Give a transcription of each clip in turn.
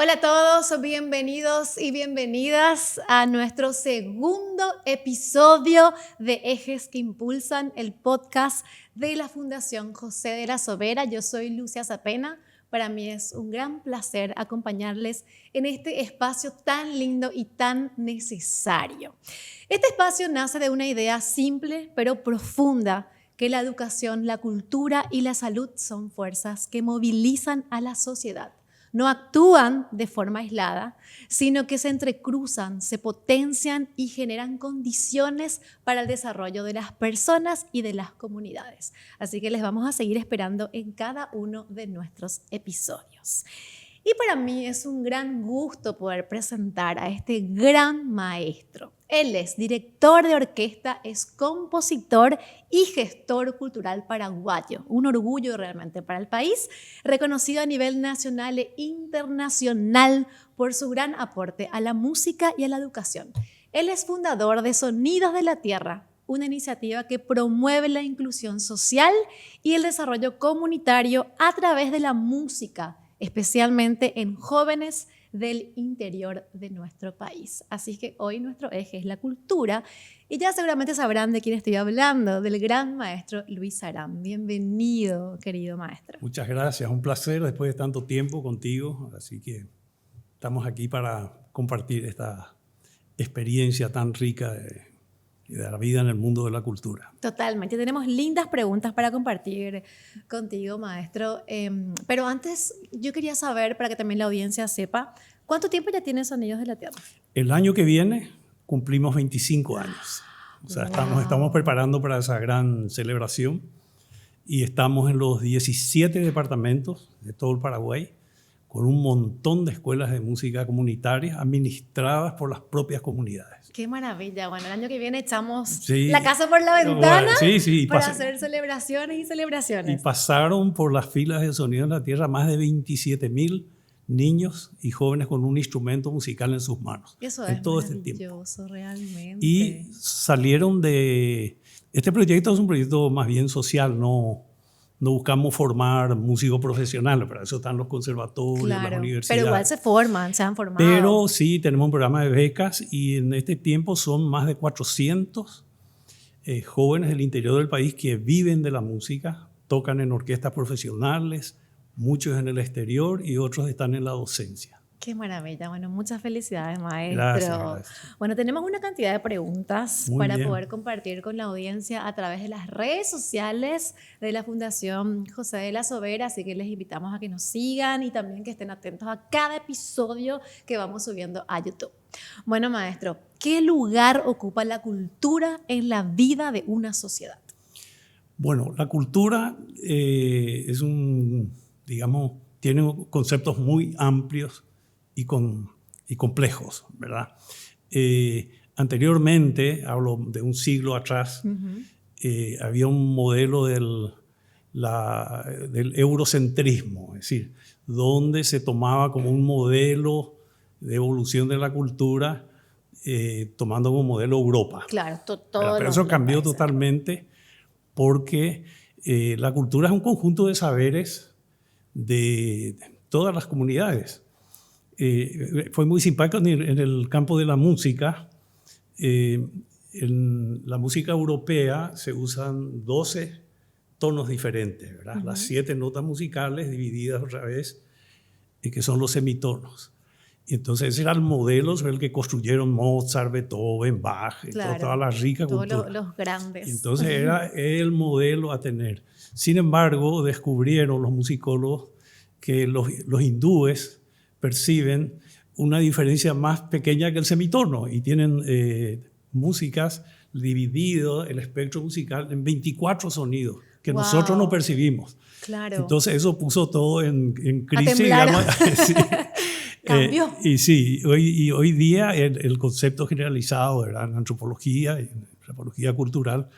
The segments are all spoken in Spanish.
Hola a todos, bienvenidos y bienvenidas a nuestro segundo episodio de Ejes que Impulsan, el podcast de la Fundación José de la Sobera. Yo soy Lucia Zapena. Para mí es un gran placer acompañarles en este espacio tan lindo y tan necesario. Este espacio nace de una idea simple pero profunda, que la educación, la cultura y la salud son fuerzas que movilizan a la sociedad. No actúan de forma aislada, sino que se entrecruzan, se potencian y generan condiciones para el desarrollo de las personas y de las comunidades. Así que les vamos a seguir esperando en cada uno de nuestros episodios. Y para mí es un gran gusto poder presentar a este gran maestro. Él es director de orquesta, es compositor y gestor cultural paraguayo. Un orgullo realmente para el país, reconocido a nivel nacional e internacional por su gran aporte a la música y a la educación. Él es fundador de Sonidos de la Tierra, una iniciativa que promueve la inclusión social y el desarrollo comunitario a través de la música, especialmente en jóvenes del interior de nuestro país. Así que hoy nuestro eje es la cultura y ya seguramente sabrán de quién estoy hablando, del gran maestro Luis Aram. Bienvenido, querido maestro. Muchas gracias, un placer después de tanto tiempo contigo, así que estamos aquí para compartir esta experiencia tan rica de la vida en el mundo de la cultura. Totalmente, tenemos lindas preguntas para compartir contigo, maestro. Pero antes yo quería saber, para que también la audiencia sepa, ¿cuánto tiempo ya tiene Sonidos de la Tierra? El año que viene cumplimos 25 años. O sea, estamos preparando para esa gran celebración y estamos en los 17 departamentos de todo el Paraguay, con un montón de escuelas de música comunitarias administradas por las propias comunidades. ¡Qué maravilla! Bueno, el año que viene echamos la casa por la ventana para hacer celebraciones y celebraciones. Y pasaron por las filas de Sonidos de la Tierra más de 27.000 niños y jóvenes con un instrumento musical en sus manos. Eso en es todo maravilloso, este tiempo. Realmente. Y salieron de... Este proyecto es un proyecto más bien social, no buscamos formar músicos profesionales, para eso están los conservatorios, las universidades. Pero igual se han formado. Pero sí, tenemos un programa de becas y en este tiempo son más de 400 jóvenes del interior del país que viven de la música, tocan en orquestas profesionales, muchos en el exterior y otros están en la docencia. ¡Qué maravilla! Bueno, muchas felicidades, maestro. Gracias. Bueno, tenemos una cantidad de preguntas para poder compartir con la audiencia a través de las redes sociales de la Fundación José de la Sobera, así que les invitamos a que nos sigan y también que estén atentos a cada episodio que vamos subiendo a YouTube. Bueno, maestro, ¿qué lugar ocupa la cultura en la vida de una sociedad? Bueno, la cultura es tiene conceptos muy amplios y complejos, ¿verdad? Anteriormente, hablo de un siglo atrás, había un modelo del eurocentrismo, es decir, donde se tomaba como un modelo de evolución de la cultura, tomando como modelo Europa. Claro, pero eso cambió totalmente porque la cultura es un conjunto de saberes de todas las comunidades. Fue muy simpático en el campo de la música. En la música europea se usan 12 tonos diferentes, ¿verdad? Las 7 notas musicales divididas otra vez, que son los semitonos. Y entonces ese era el modelo sobre el que construyeron Mozart, Beethoven, Bach, toda la rica cultura. Todos los grandes. Y entonces era el modelo a tener. Sin embargo, descubrieron los musicólogos que los hindúes perciben una diferencia más pequeña que el semitono y tienen músicas dividido el espectro musical en 24 sonidos que nosotros no percibimos. Claro. Entonces eso puso todo en crisis. Sí. Cambió. Hoy día el concepto generalizado, ¿verdad?, en antropología y en antropología cultural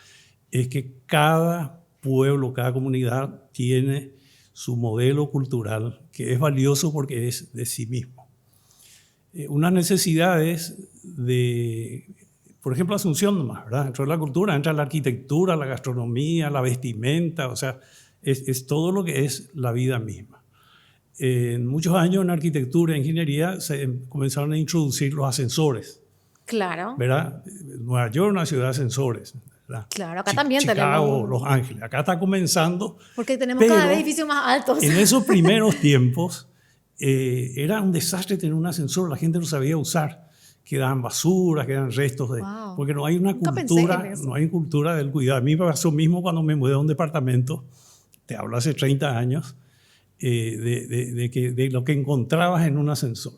es que cada pueblo, cada comunidad tiene su modelo cultural, que es valioso porque es de sí mismo. Unas necesidades de, por ejemplo, Asunción nomás, ¿verdad? Dentro de la cultura entra la arquitectura, la gastronomía, la vestimenta, o sea, es todo lo que es la vida misma. En muchos años en arquitectura e ingeniería se comenzaron a introducir los ascensores, Claro. ¿verdad? Nueva York es una ciudad de ascensores, ¿verdad? Claro, acá también Chicago, tenemos. Los Ángeles. Acá está comenzando. Porque tenemos cada vez edificios más altos. En esos primeros tiempos era un desastre tener un ascensor, la gente no sabía usar. Quedaban basuras, quedaban restos Wow. porque no hay una Nunca pensé cultura, en eso. no hay cultura del cuidado. A mí me pasó mismo cuando me mudé a un departamento, te hablo hace 30 años, de lo que encontrabas en un ascensor.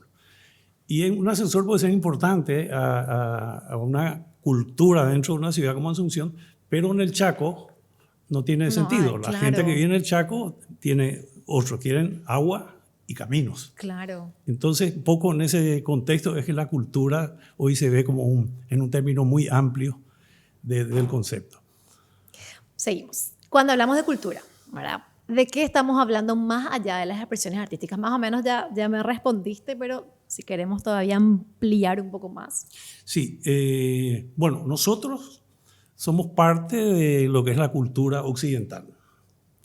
Y un ascensor puede ser importante a una cultura dentro de una ciudad como Asunción, pero en el Chaco no tiene sentido. La claro. gente que vive en el Chaco tiene otro, quieren agua y caminos. Claro. Entonces, un poco en ese contexto es que la cultura hoy se ve como en un término muy amplio del concepto. Seguimos. Cuando hablamos de cultura, ¿verdad? ¿De qué estamos hablando más allá de las expresiones artísticas? Más o menos ya me respondiste, pero si queremos todavía ampliar un poco más. Sí, bueno, nosotros somos parte de lo que es la cultura occidental,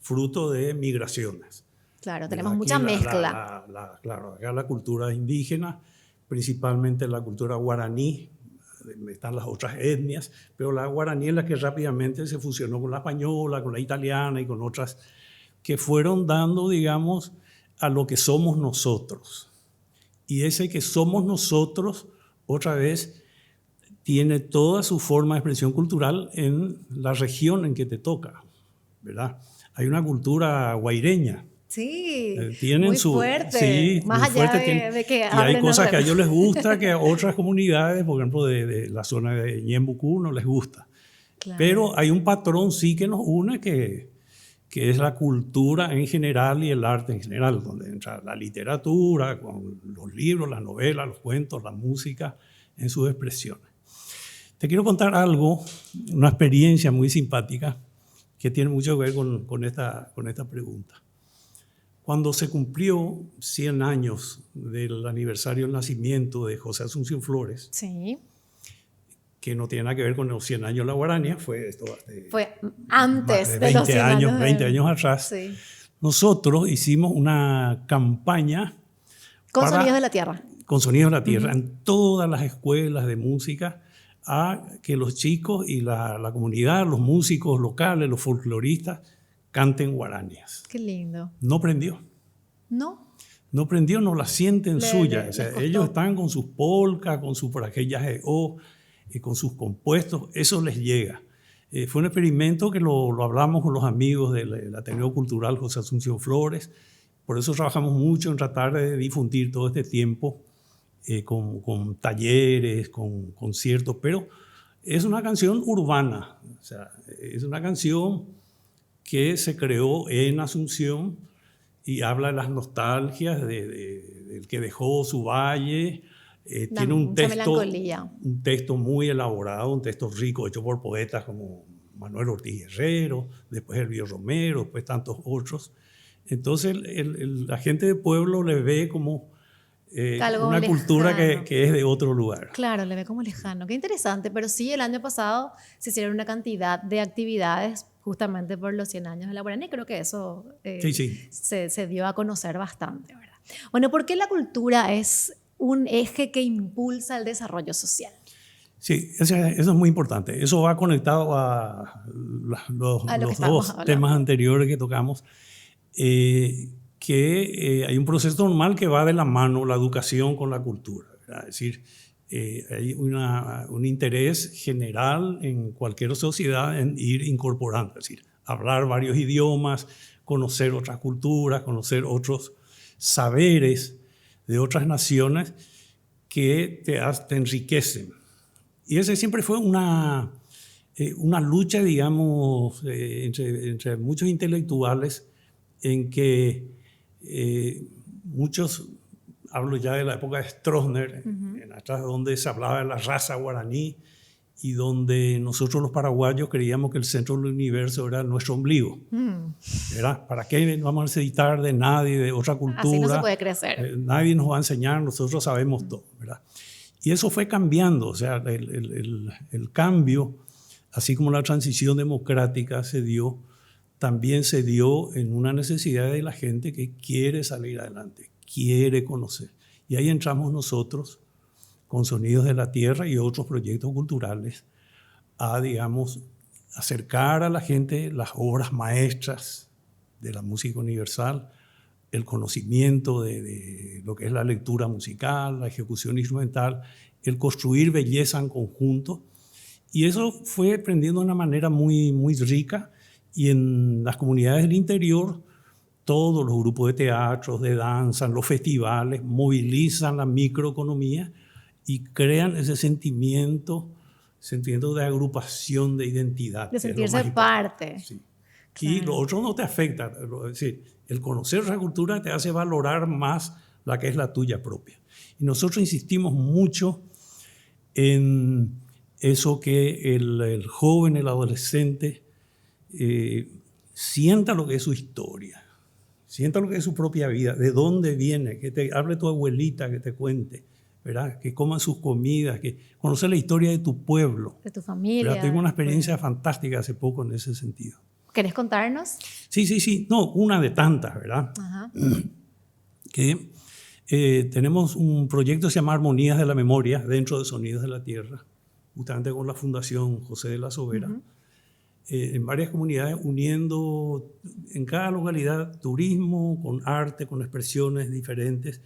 fruto de migraciones. Claro, tenemos Aquí mucha mezcla. Claro, acá la cultura indígena, principalmente la cultura guaraní, están las otras etnias, pero la guaraní es la que rápidamente se fusionó con la española, con la italiana y con otras que fueron dando, digamos, a lo que somos nosotros. Y ese que somos nosotros, otra vez, tiene toda su forma de expresión cultural en la región en que te toca, ¿verdad? Hay una cultura guaireña. Sí, tienen muy fuerte. Sí, más muy allá fuerte. de que y hay cosas que a ellos les gusta. gusta, que a otras comunidades, por ejemplo, de la zona de Ñembucú, no les gusta. Claro. Pero hay un patrón sí que nos une, que es la cultura en general y el arte en general, donde entra la literatura, con los libros, las novelas, los cuentos, la música, en sus expresiones. Te quiero contar algo, una experiencia muy simpática, que tiene mucho que ver con esta pregunta. Cuando se cumplió 100 años del aniversario del nacimiento de José Asunción Flores, sí, que no tiene nada que ver con los 100 años de la guaranía, fue antes de los 100 años. 20 años atrás. Sí. Nosotros hicimos una campaña con Sonidos de la Tierra. Con Sonidos de la Tierra, en todas las escuelas de música, a que los chicos y la comunidad, los músicos locales, los folcloristas, canten guaranías. Qué lindo. No prendió. ¿No? No prendió, no la sienten suya. O sea, ellos están con sus polcas, con sus paraquellas con sus compuestos, eso les llega. Fue un experimento que lo hablamos con los amigos del Ateneo Cultural José Asunción Flores. Por eso trabajamos mucho en tratar de difundir todo este tiempo con talleres, con conciertos, pero es una canción urbana. O sea, es una canción que se creó en Asunción y habla de las nostalgias del que dejó su valle. Tiene un texto muy elaborado, un texto rico hecho por poetas como Manuel Ortiz Herrero, después Elvio Romero, después tantos otros. Entonces la gente del pueblo le ve como una cultura que es de otro lugar. Claro, le ve como lejano. Qué interesante, pero sí, el año pasado se hicieron una cantidad de actividades justamente por los 100 años de la guaraní. Creo que eso se dio a conocer bastante, ¿verdad? Bueno, ¿por qué la cultura es un eje que impulsa el desarrollo social? Sí, eso es muy importante. Eso va conectado a los dos temas anteriores que tocamos, que hay un proceso normal que va de la mano, la educación con la cultura, ¿verdad? Es decir, hay un interés general en cualquier sociedad en ir incorporando, es decir, hablar varios idiomas, conocer otras culturas, conocer otros saberes de otras naciones que te enriquecen. Y esa siempre fue una lucha, digamos, entre muchos intelectuales en que muchos, hablo ya de la época de Stroessner, en atrás donde se hablaba de la raza guaraní y donde nosotros los paraguayos creíamos que el centro del universo era nuestro ombligo. ¿Verdad? ¿Para qué vamos a necesitar de nadie, de otra cultura? Así no se puede crecer. Nadie nos va a enseñar, nosotros sabemos todo, ¿verdad? Y eso fue cambiando, o sea, el cambio, así como la transición democrática se dio, también se dio en una necesidad de la gente que quiere salir adelante, quiere conocer. Y ahí entramos nosotros con Sonidos de la Tierra y otros proyectos culturales a, digamos, acercar a la gente las obras maestras de la música universal, el conocimiento de lo que es la lectura musical, la ejecución instrumental, el construir belleza en conjunto. Y eso fue aprendiendo de una manera muy, muy rica. Y en las comunidades del interior, todos los grupos de teatro, de danza, los festivales, movilizan la microeconomía y crean ese sentimiento de agrupación, de identidad. De sentirse parte. Sí. Claro. Y lo otro no te afecta. Es decir, el conocer esa cultura te hace valorar más la que es la tuya propia. Y nosotros insistimos mucho en eso que el joven, el adolescente, sienta lo que es su historia, sienta lo que es su propia vida, de dónde viene, que te hable tu abuelita, que te cuente, ¿verdad? Que coman sus comidas, que conocer la historia de tu pueblo. De tu familia. ¿Verdad? Tuve una experiencia fantástica hace poco en ese sentido. ¿Querés contarnos? Sí. No, una de tantas, ¿verdad? Ajá. Que tenemos un proyecto que se llama Armonías de la Memoria dentro de Sonidos de la Tierra, justamente con la Fundación José de la Sobera, en varias comunidades, uniendo en cada localidad turismo, con arte, con expresiones diferentes,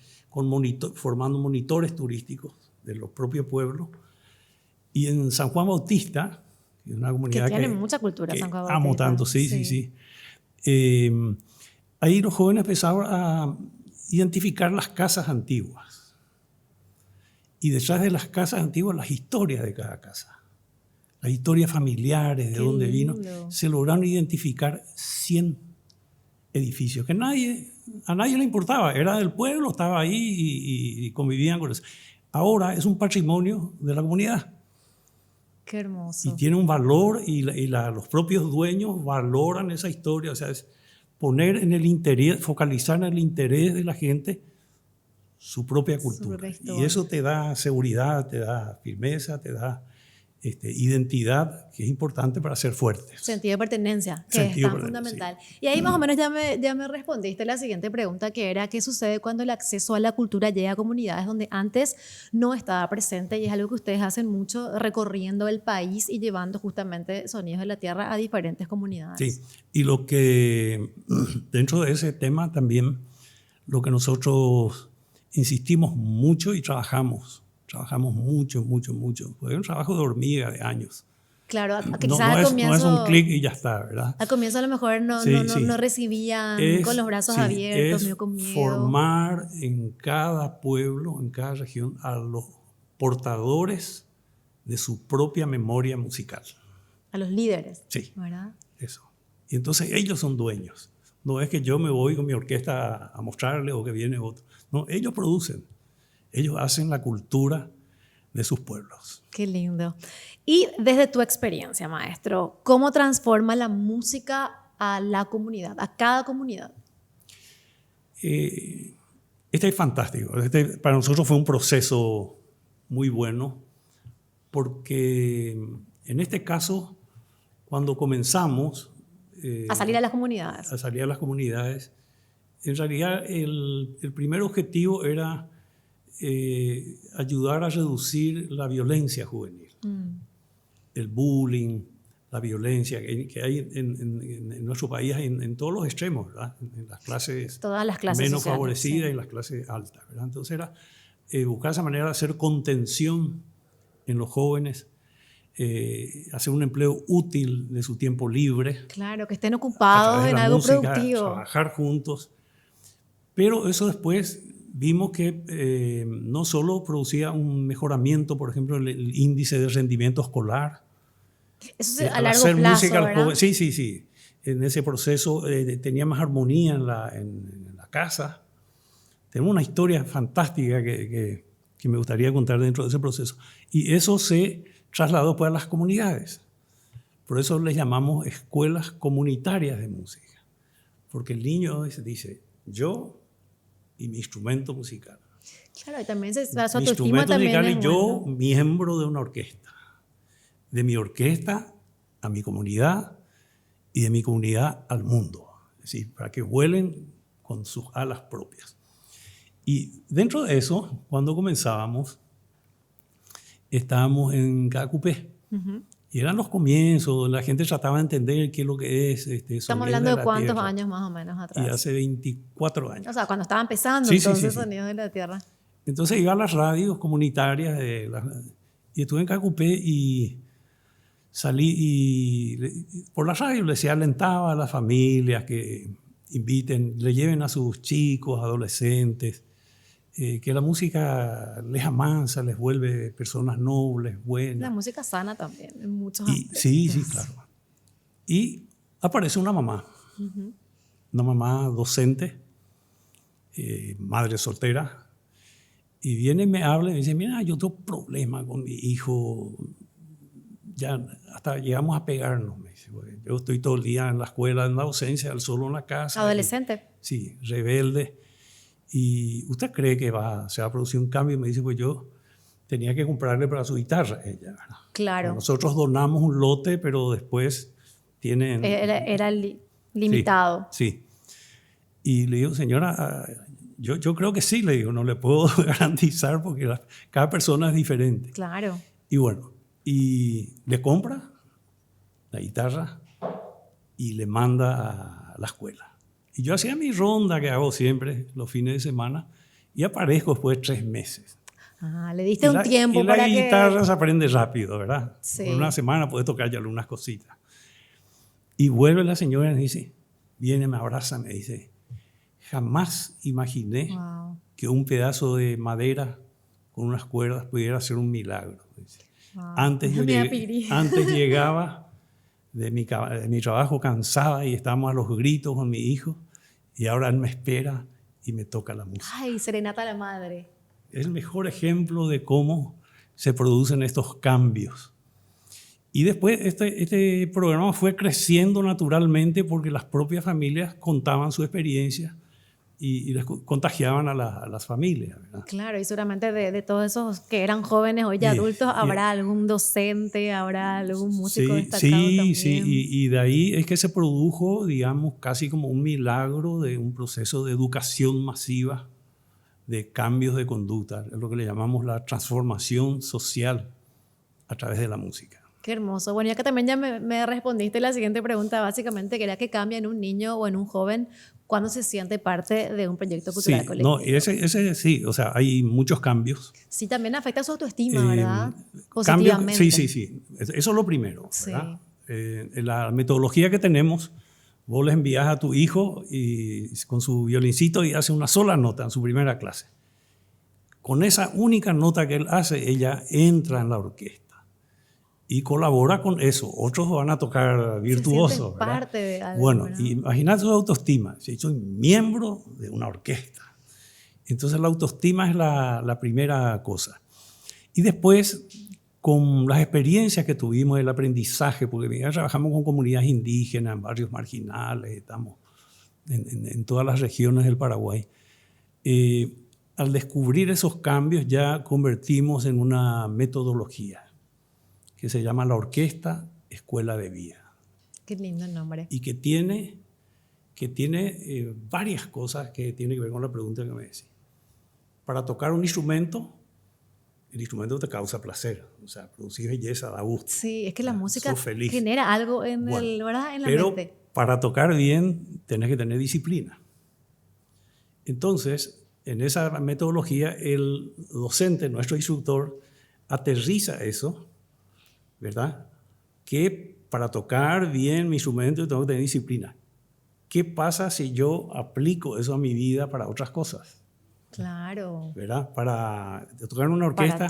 formando monitores turísticos de los propios pueblos. Y en San Juan Bautista, que es una comunidad que tiene mucha cultura, San Juan Bautista. Amo tanto, sí. Ahí los jóvenes empezaron a identificar las casas antiguas. Y detrás de las casas antiguas, las historias de cada casa. Las historias familiares, de dónde vino. Se lograron identificar 100 edificios que a nadie le importaba. Era del pueblo, estaba ahí y convivían con eso. Ahora es un patrimonio de la comunidad. Qué hermoso. Y tiene un valor y los propios dueños valoran esa historia. O sea, es poner en el interés, focalizar en el interés de la gente su propia cultura. Y eso te da seguridad, te da firmeza, te da identidad, que es importante para ser fuertes. Sentido de pertenencia, que es tan fundamental. Sí. Y ahí más o menos ya me respondiste la siguiente pregunta, que era ¿qué sucede cuando el acceso a la cultura llega a comunidades donde antes no estaba presente? Y es algo que ustedes hacen mucho, recorriendo el país y llevando justamente Sonidos de la Tierra a diferentes comunidades. Sí, y lo que dentro de ese tema también, lo que nosotros insistimos mucho y trabajamos mucho. Fue un trabajo de hormiga de años. Claro, quizás al comienzo... No es un clic y ya está, ¿verdad? Al comienzo a lo mejor no recibían con los brazos abiertos, medio con miedo. Formar en cada pueblo, en cada región, a los portadores de su propia memoria musical. A los líderes. Sí, ¿verdad? Eso. Y entonces ellos son dueños. No es que yo me voy con mi orquesta a mostrarle o que viene otro. No, ellos producen. Ellos hacen la cultura de sus pueblos. Qué lindo. Y desde tu experiencia, maestro, ¿cómo transforma la música a la comunidad, a cada comunidad? Este es fantástico. Para nosotros fue un proceso muy bueno porque en este caso, cuando comenzamos... a salir a las comunidades. A salir a las comunidades. En realidad, el primer objetivo era... ayudar a reducir la violencia juvenil, el bullying, la violencia que hay en nuestro país en todos los extremos, ¿verdad? En las clases, todas las clases menos sociales, favorecidas sí. Y las clases altas, ¿verdad? Entonces era buscar esa manera de hacer contención en los jóvenes, hacer un empleo útil de su tiempo libre. Claro, que estén ocupados en algo música, productivo. Trabajar juntos. Pero eso después vimos que no solo producía un mejoramiento, por ejemplo, el índice de rendimiento escolar. Eso es a largo plazo, ¿verdad? Sí. En ese proceso tenía más armonía en la casa. Tenemos una historia fantástica que me gustaría contar dentro de ese proceso. Y eso se trasladó pues a las comunidades. Por eso les llamamos escuelas comunitarias de música. Porque el niño dice, yo... y mi instrumento musical. Claro, y también su autoestima instrumento también musical es y yo, bueno. miembro de una orquesta. De mi orquesta a mi comunidad y de mi comunidad al mundo. Es decir, para que vuelen con sus alas propias. Y dentro de eso, cuando comenzábamos, estábamos en Cacupé. Y eran los comienzos, la gente trataba de entender qué es lo que es. Estamos hablando de cuántos años más o menos atrás. Y hace 24 años. O sea, cuando estaba empezando, sí, entonces, sí. Sonidos de la Tierra. Entonces iba a las radios comunitarias y estuve en Cacupé y salí y por la radio les alentaba a las familias que inviten, le lleven a sus chicos, adolescentes, que la música les amansa, les vuelve personas nobles, buenas. La música sana también, en muchos aspectos. Sí, claro. Y aparece una mamá, una mamá docente, madre soltera, y viene y me habla y me dice, mira, yo tengo problemas con mi hijo, ya hasta llegamos a pegarnos, me dice, yo estoy todo el día en la escuela, en la docencia, él solo en la casa. ¿Adolescente? Sí, rebelde. ¿Y usted cree que se va a producir un cambio? Y me dice, pues yo tenía que comprarle para su guitarra ella, ¿verdad? Claro. Nosotros donamos un lote, pero después tienen... Era limitado. Sí. Y le digo, señora, yo creo que sí, le digo, no le puedo garantizar porque cada persona es diferente. Claro. Y bueno, y le compra la guitarra y le manda a la escuela. Y yo hacía mi ronda que hago siempre los fines de semana y aparezco después de 3 meses. Le diste un tiempo para que... La guitarra se aprende rápido, ¿verdad? Sí. En una semana puedes tocar ya algunas cositas. Y vuelve la señora y me dice, viene, me abraza, me dice, jamás imaginé que un pedazo de madera con unas cuerdas pudiera hacer un milagro. Wow. Antes llegaba de mi trabajo cansada y estábamos a los gritos con mi hijo y ahora él me espera y me toca la música. Ay, serenata a la madre. Es el mejor ejemplo de cómo se producen estos cambios. Y después este programa fue creciendo naturalmente porque las propias familias contaban su experiencia y les contagiaban a las familias, ¿verdad? Claro, y seguramente de todos esos que eran jóvenes, hoy ya adultos, habrá algún docente, habrá algún músico destacado también. Sí, y de ahí es que se produjo, digamos, casi como un milagro de un proceso de educación masiva, de cambios de conducta, es lo que le llamamos la transformación social a través de la música. Qué hermoso. Bueno, ya que también ya me respondiste la siguiente pregunta, básicamente, que era qué cambia en un niño o en un joven cuando se siente parte de un proyecto cultural colectivo. No, ese sí, o sea, hay muchos cambios. Sí, también afecta su autoestima, ¿verdad? Positivamente. Sí, eso es lo primero, ¿verdad? En la metodología que tenemos, vos le envías a tu hijo y, con su violincito y hace una sola nota en su primera clase. Con esa única nota que él hace, ella entra en la orquesta. Y colabora con eso. Otros van a tocar virtuoso. Parte de algo, bueno, ¿verdad? imagínate su autoestima. Si soy miembro de una orquesta. Entonces la autoestima es la primera cosa. Y después, con las experiencias que tuvimos, el aprendizaje, porque ya trabajamos con comunidades indígenas, en barrios marginales, estamos en todas las regiones del Paraguay. Al descubrir esos cambios ya convertimos en una metodología que se llama la Orquesta Escuela de Vida. Qué lindo el nombre. Y que tiene varias cosas que tienen que ver con la pregunta que me decís. Para tocar un instrumento, el instrumento te causa placer, o sea, producir belleza, da gusto. Sí, es que la música genera algo ¿verdad? En la mente. Pero para tocar bien tenés que tener disciplina. Entonces, en esa metodología, el docente, nuestro instructor, aterriza eso, ¿verdad? Que para tocar bien mi instrumento tengo que tener disciplina. ¿Qué pasa si yo aplico eso a mi vida para otras cosas? Claro. ¿Verdad? Para tocar en una orquesta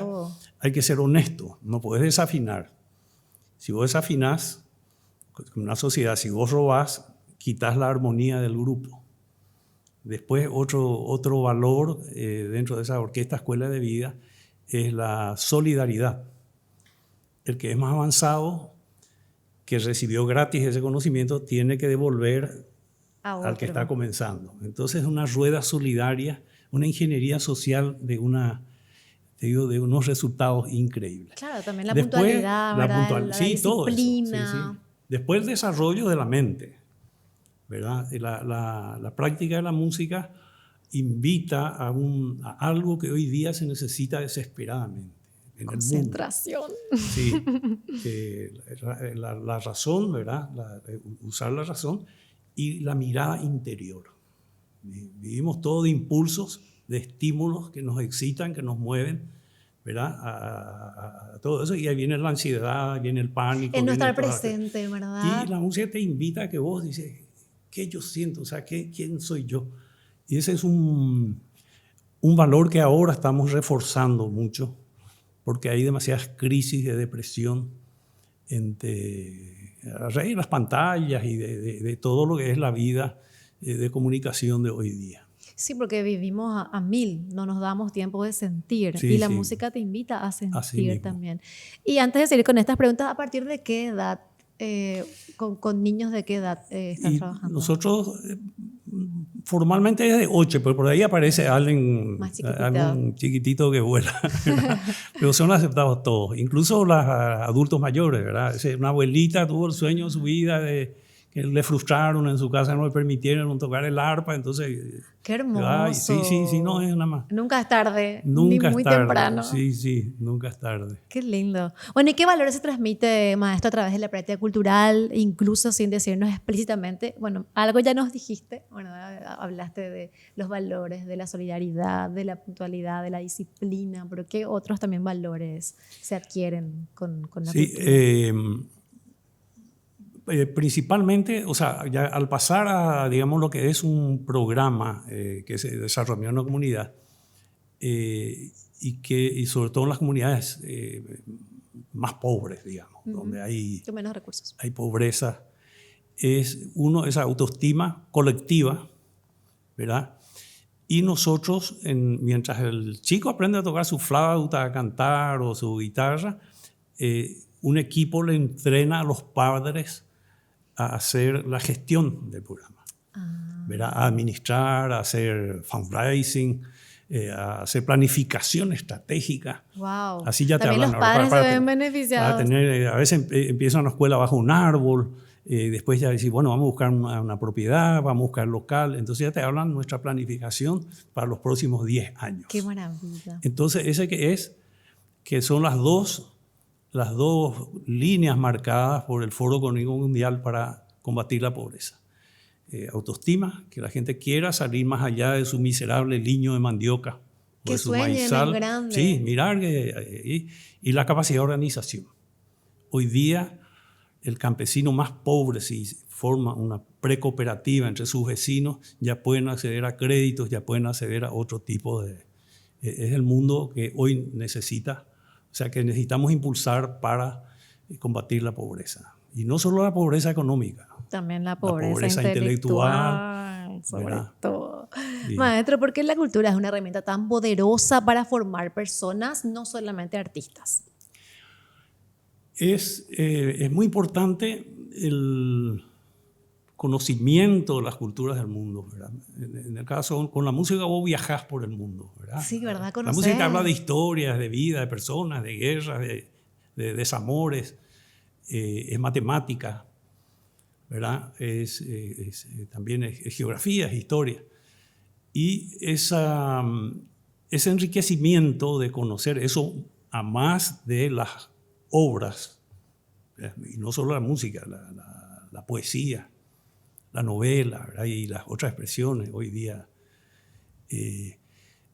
hay que ser honesto, no podés desafinar. Si vos desafinás, en una sociedad, si vos robás, quitas la armonía del grupo. Después otro valor dentro de esa orquesta escuela de vida es la solidaridad. El que es más avanzado, que recibió gratis ese conocimiento, tiene que devolver al que está comenzando. Entonces es una rueda solidaria, una ingeniería social de unos resultados increíbles. Claro, también la puntualidad, ¿verdad? La disciplina. Sí. Después el desarrollo de la mente, ¿verdad? La práctica de la música invita a algo que hoy día se necesita desesperadamente en el mundo. Concentración. Sí, la razón, ¿verdad? Usar la razón y la mirada interior. Vivimos todo de impulsos, de estímulos que nos excitan, que nos mueven, ¿verdad? A todo eso, y ahí viene la ansiedad, viene el pánico. En no estar presente, ¿verdad? Y la música te invita a que vos dices, ¿qué yo siento? O sea, ¿quién soy yo? Y ese es un valor que ahora estamos reforzando mucho, porque hay demasiadas crisis de depresión a raíz de las pantallas y de todo lo que es la vida de comunicación de hoy día. Sí, porque vivimos a mil, no nos damos tiempo de sentir. Sí, y la sí. música te invita a sentir Así también. Y antes de seguir con estas preguntas, ¿a partir de qué edad, con niños de qué edad están trabajando? Nosotros formalmente es de 8, pero por ahí aparece algún chiquitito que vuela, ¿verdad? Pero son aceptados todos, incluso los adultos mayores, ¿verdad? Una abuelita tuvo el sueño de su vida que le frustraron en su casa, no le permitieron tocar el arpa, entonces... ¡Qué hermoso! Ay, sí, no es nada más. Nunca es tarde, nunca ni muy es tarde. temprano. Sí, nunca es tarde. ¡Qué lindo! Bueno, ¿y qué valores se transmite, maestro, a través de la práctica cultural, incluso sin decirnos explícitamente? Bueno, algo ya nos dijiste, bueno, hablaste de los valores, de la solidaridad, de la puntualidad, de la disciplina, pero ¿qué otros también valores se adquieren con la cultura? Principalmente, o sea, ya al pasar a, digamos, lo que es un programa que se desarrolló en una comunidad y sobre todo en las comunidades más pobres, digamos, donde hay menos recursos. Hay pobreza, es esa autoestima colectiva, ¿verdad? Y nosotros, mientras el chico aprende a tocar su flauta, a cantar o su guitarra, un equipo le entrena a los padres a hacer la gestión del programa, ¿verdad? A administrar, a hacer fundraising, a hacer planificación estratégica. Wow. Así ya también te los hablan, padres se ven beneficiados. A veces empiezan una escuela bajo un árbol, después ya decís, bueno, vamos a buscar una propiedad, vamos a buscar local. Entonces ya te hablan nuestra planificación para los próximos 10 años. ¡Qué maravilla! Entonces ese que son las dos líneas marcadas por el Foro Económico Mundial para combatir la pobreza. Autoestima, que la gente quiera salir más allá de su miserable liño de mandioca. Que sueñen en grande. Sí, mirar. Y la capacidad de organización. Hoy día, el campesino más pobre, si forma una precooperativa entre sus vecinos, ya pueden acceder a créditos, ya pueden acceder a otro tipo de... Es el mundo que hoy necesita. O sea, que necesitamos impulsar para combatir la pobreza. Y no solo la pobreza económica. También la pobreza intelectual, sobre ¿verdad? todo. Sí. Maestro, ¿por qué la cultura es una herramienta tan poderosa para formar personas, no solamente artistas? Es muy importante el conocimiento de las culturas del mundo, ¿verdad? En el caso, con la música vos viajás por el mundo, ¿verdad? Sí, ¿verdad? La música habla de historias, de vida, de personas, de guerras, de desamores, es matemática, ¿verdad? También es geografía, es historia. Y ese enriquecimiento de conocer eso a más de las obras, y no solo la música, la poesía, la novela, ¿verdad? Y las otras expresiones hoy día, te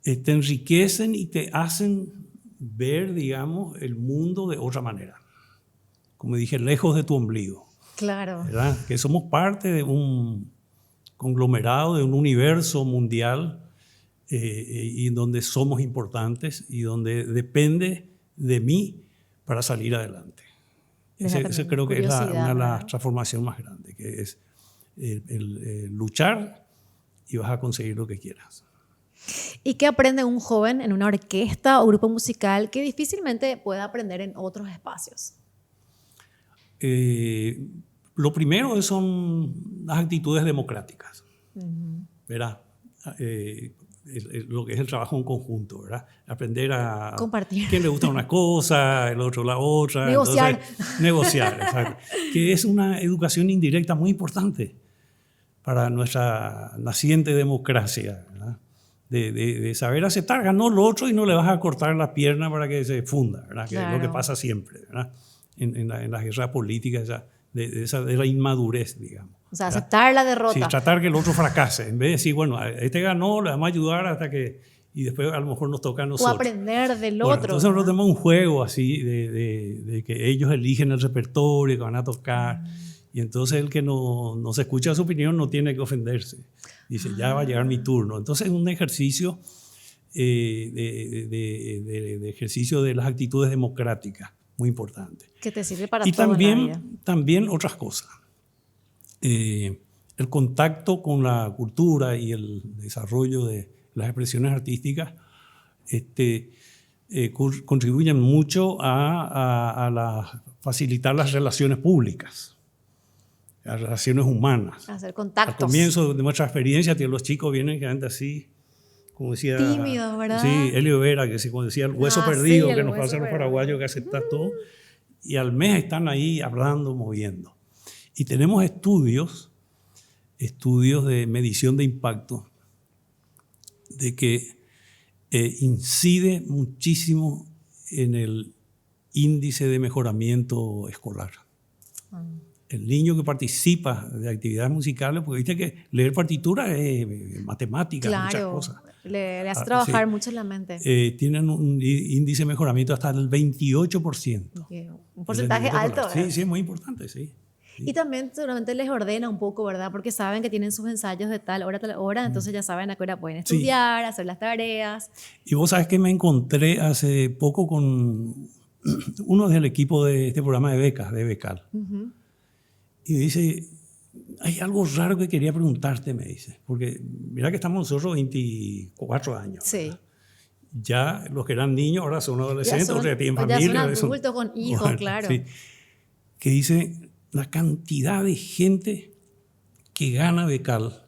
enriquecen y te hacen ver, digamos, el mundo de otra manera. Como dije, lejos de tu ombligo. Claro. ¿Verdad? Que somos parte de un conglomerado, de un universo mundial y donde somos importantes y donde depende de mí para salir adelante. Ese creo que es una de las transformaciones más grandes, que es el luchar y vas a conseguir lo que quieras. ¿Y qué aprende un joven en una orquesta o grupo musical que difícilmente pueda aprender en otros espacios? Lo primero son las actitudes democráticas, ¿verdad? lo que es el trabajo en conjunto, ¿verdad? Aprender a compartir. quién le gusta una cosa, el otro la otra. Negociar. Entonces, negociar, exacto. Que es una educación indirecta muy importante para nuestra naciente democracia, ¿verdad? De saber aceptar, ganó lo otro y no le vas a cortar la pierna para que se funda, ¿verdad? Claro. Que es lo que pasa siempre, ¿verdad? En la guerra política, de la inmadurez, digamos. O sea, aceptar la derrota. Sí, tratar que el otro fracase. En vez de decir, bueno, este ganó, le vamos a ayudar hasta que... Y después a lo mejor nos toca a nosotros. O aprender del Bueno, otro. Entonces nosotros tenemos un juego así de que ellos eligen el repertorio que van a tocar. Y entonces el que no se escucha su opinión no tiene que ofenderse. Dice, ya va a llegar mi turno. Entonces es un ejercicio de ejercicio de las actitudes democráticas, muy importante. Que te sirve para y todo en la vida. también otras cosas. El contacto con la cultura y el desarrollo de las expresiones artísticas contribuyen mucho a facilitar las relaciones públicas, las relaciones humanas. Hacer contactos. Al comienzo de nuestra experiencia, los chicos vienen que andan así, como decía... Tímidos, ¿verdad? Sí, Elio Vera, que como decía, el hueso perdido, sí, que nos pasa a los paraguayos, que aceptas todo. Y al mes están ahí hablando, moviendo. Y tenemos estudios de medición de impacto, de que incide muchísimo en el índice de mejoramiento escolar. El niño que participa de actividades musicales, porque viste que leer partitura es matemática, muchas cosas. Le hace trabajar mucho la mente. Tienen un índice de mejoramiento hasta del 28%. Un porcentaje alto, ¿verdad? Sí, sí, es muy importante, sí. Y también seguramente les ordena un poco, ¿verdad? Porque saben que tienen sus ensayos de tal hora, entonces ya saben a qué hora pueden estudiar, hacer las tareas. Y vos sabes que me encontré hace poco con uno del equipo de este programa de becas, de Becal. Y me dice, hay algo raro que quería preguntarte, me dice. Porque mira que estamos nosotros 24 años. Sí. ¿verdad? Ya los que eran niños ahora son adolescentes, o sea, tienen familia. Ya son adultos con hijos, bueno, claro. Sí. Que dice, la cantidad de gente que gana Becal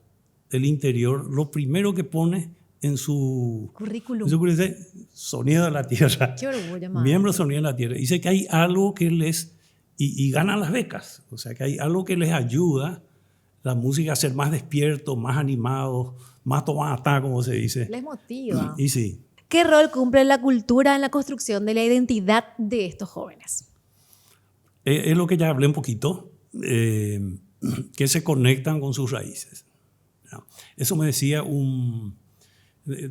del interior, lo primero que pone en su currículum dice, Sonido de la Tierra. Qué orgullo, madre. Miembro Sonido de la Tierra. Dice que hay algo que les... Y ganan las becas. O sea, que hay algo que les ayuda la música a ser más despiertos, más animados, más tomatá, como se dice. Les motiva. Y sí. ¿Qué rol cumple la cultura en la construcción de la identidad de estos jóvenes? Es lo que ya hablé un poquito, que se conectan con sus raíces. Eso me decía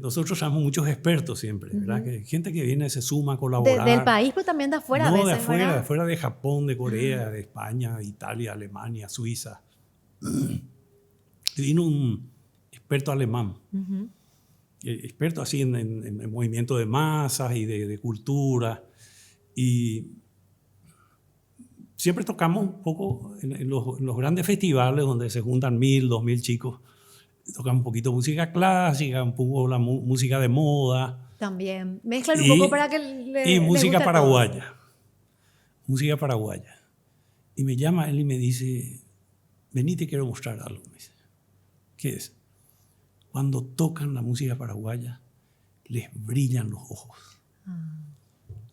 nosotros llamamos muchos expertos siempre, ¿verdad? Que gente que viene, se suma a colaborar. Del país, pero también de afuera a veces, de afuera, ¿verdad? De afuera, de Japón, de Corea, de España, de Italia, Alemania, Suiza. Vino un experto alemán, experto así en movimiento de masas y de cultura. Y siempre tocamos un poco en los grandes festivales donde se juntan 1.000, 2.000 chicos. Tocamos un poquito de música clásica, un poco la música de moda. También. Mezclan un poco para que y música paraguaya. Música paraguaya. Y me llama él y me dice, vení, te quiero mostrar algo. Me dice, ¿qué es? Cuando tocan la música paraguaya, les brillan los ojos.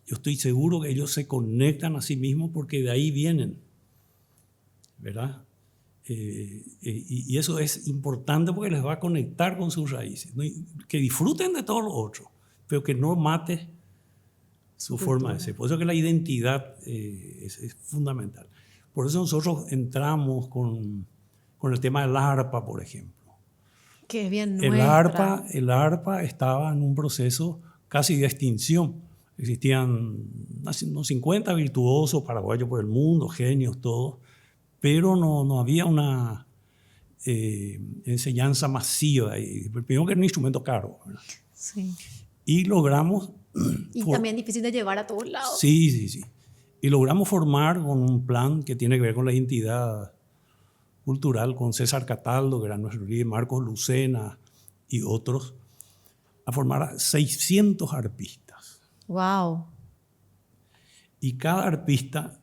Yo estoy seguro que ellos se conectan a sí mismos porque de ahí vienen, ¿verdad? Y eso es importante porque les va a conectar con sus raíces. ¿No? Que disfruten de todo lo otro, pero que no mate su forma de ser. Por eso que la identidad es fundamental. Por eso nosotros entramos con el tema del arpa, por ejemplo. Que es bien el arpa estaba en un proceso casi de extinción. Existían unos 50 virtuosos paraguayos por el mundo, genios, todos. Pero no había una enseñanza masiva. Primero que era un instrumento caro. ¿verdad? Sí. Y logramos... Y también difícil de llevar a todos lados. Sí. Y logramos formar con un plan que tiene que ver con la identidad cultural, con César Cataldo, que era nuestro líder, Marcos Lucena y otros, a formar a 600 arpistas. ¡Wow! Y cada arpista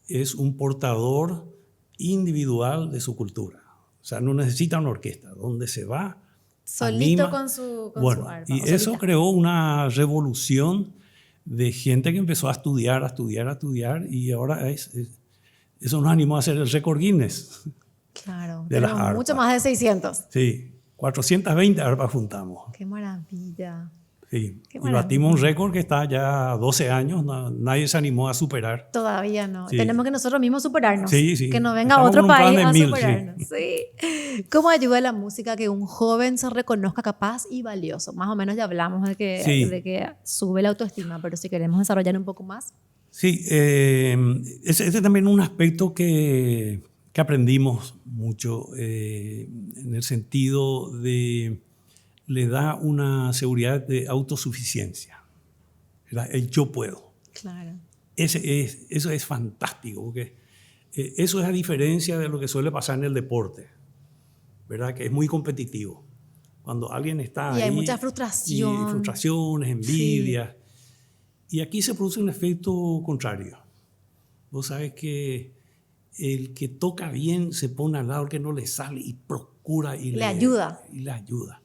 es un portador individual de su cultura. O sea, no necesita una orquesta. Donde se va, Solito anima. con su Bueno, arpa. y o eso solita. creó una revolución de gente que empezó a estudiar, y ahora eso nos animó a hacer el récord Guinness Claro, de las tenemos mucho arpas. más de 600. Sí, 420 arpas juntamos. Qué maravilla. Sí, Qué y batimos un maravilla. récord que está ya 12 años, nadie se animó a superar. Todavía no. Sí. Tenemos que nosotros mismos superarnos. Sí, sí. Que no venga Estamos otro con un plan país de a 1000, superarnos. Sí. ¿Cómo ayuda la música a que un joven se reconozca capaz y valioso? Más o menos ya hablamos Sí. de que sube la autoestima, pero si queremos desarrollar un poco más. Sí, ese también es un aspecto que aprendimos mucho en el sentido de le da una seguridad de autosuficiencia, ¿verdad? El yo puedo. Claro. Eso es fantástico, porque eso es a diferencia de lo que suele pasar en el deporte, ¿verdad? Que es muy competitivo. Cuando alguien está Y ahí... hay mucha frustración. Y frustraciones, envidias. Sí. Y aquí se produce un efecto contrario. Vos sabés que el que toca bien se pone al lado del que no le sale y procura y le ayuda. Y le ayuda.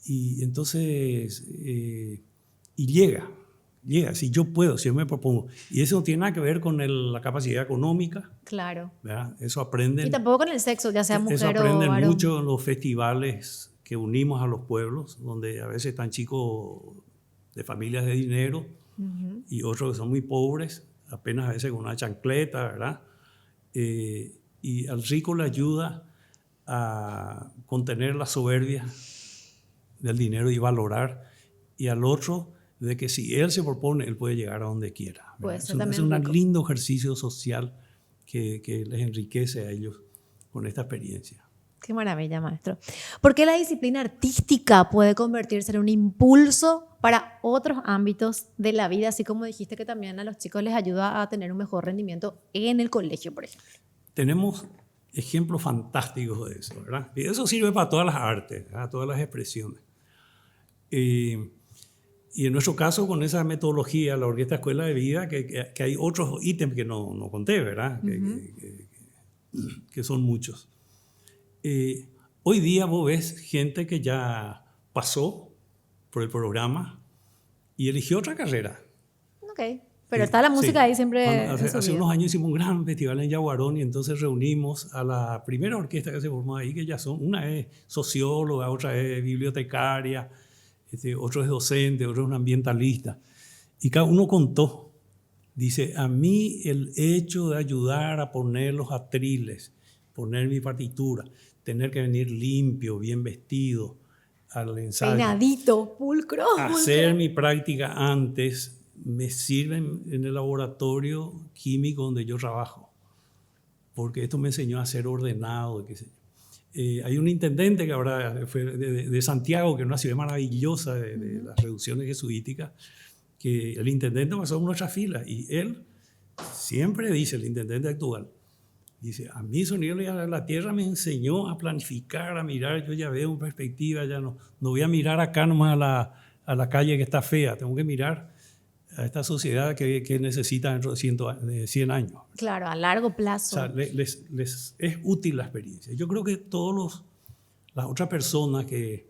Y entonces, y llega, si yo puedo, si yo me propongo. Y eso no tiene nada que ver con la capacidad económica. Claro. ¿Verdad? Eso aprenden. Y tampoco con el sexo, ya sea mujer eso aprenden o varón. mucho en los festivales que unimos a los pueblos, donde a veces están chicos de familias de dinero y otros que son muy pobres, apenas a veces con una chancleta, ¿verdad? Y al rico le ayuda a contener la soberbia del dinero y valorar, y al otro de que si él se propone, él puede llegar a donde quiera. Pues es un lindo ejercicio social que les enriquece a ellos con esta experiencia. Qué maravilla, maestro. ¿Por qué la disciplina artística puede convertirse en un impulso para otros ámbitos de la vida, así como dijiste que también a los chicos les ayuda a tener un mejor rendimiento en el colegio, por ejemplo? Tenemos ejemplos fantásticos de eso, ¿verdad? Y eso sirve para todas las artes, ¿verdad? Todas las expresiones. Y en nuestro caso, con esa metodología, la Orquesta Escuela de Vida, que hay otros ítems que no conté, ¿verdad? Que son muchos. Hoy día vos ves gente que ya pasó por el programa y eligió otra carrera. Ok, pero está la música ahí siempre. Hace unos años hicimos un gran festival en Yaguarón y entonces reunimos a la primera orquesta que se formó ahí, que ya una es socióloga, otra es bibliotecaria, otro es docente, otro es un ambientalista. Y cada uno contó. Dice, a mí el hecho de ayudar a poner los atriles, poner mi partitura, tener que venir limpio, bien vestido al ensayo. Peinadito, pulcro. Hacer mi práctica antes me sirve en el laboratorio químico donde yo trabajo. Porque esto me enseñó a ser ordenado. Hay un intendente que ahora fue de Santiago, que es una ciudad maravillosa de las reducciones jesuíticas, que el intendente pasó en nuestra fila y él siempre dice, el intendente actual, dice, a mí Sonido de la Tierra me enseñó a planificar, a mirar, yo ya veo en perspectiva, ya no voy a mirar acá nomás a la calle que está fea, tengo que mirar a esta sociedad que necesita dentro de 100 años. Claro, a largo plazo. O sea, les es útil la experiencia. Yo creo que todas las otras personas que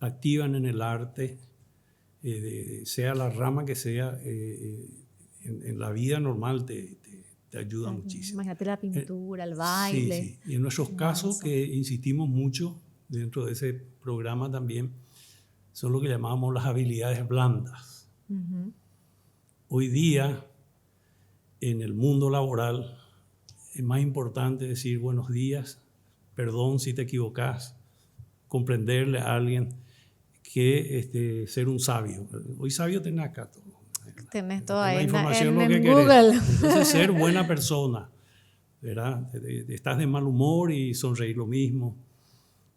activan en el arte, sea la rama que sea, en la vida normal te ayuda muchísimo. Imagínate la pintura, el baile. Sí. Y en nuestros casos, que insistimos mucho dentro de ese programa también, son lo que llamamos las habilidades blandas. Hoy día, en el mundo laboral, es más importante decir buenos días, perdón si te equivocas, comprenderle a alguien, que ser un sabio. Hoy sabio tenés acá todo. Tenés todo ahí en Google. Querés. Entonces, ser buena persona, ¿verdad? Estás de mal humor y sonreír lo mismo.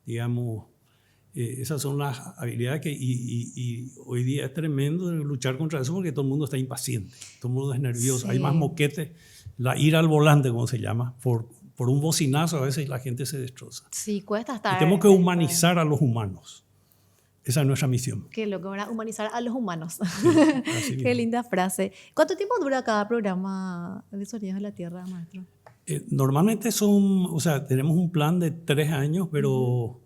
Digamos, esas son las habilidades y hoy día es tremendo luchar contra eso porque todo el mundo está impaciente, todo el mundo es nervioso. Sí. Hay más moquete, la ira al volante, como se llama, por un bocinazo a veces la gente se destroza. Sí, cuesta estar. Y tenemos que humanizar a los humanos. Esa es nuestra misión. Que lo que van a humanizar a los humanos. Sí, Qué linda frase. ¿Cuánto tiempo dura cada programa de Sonidos de la Tierra, maestro? Normalmente tenemos un plan de 3 años, pero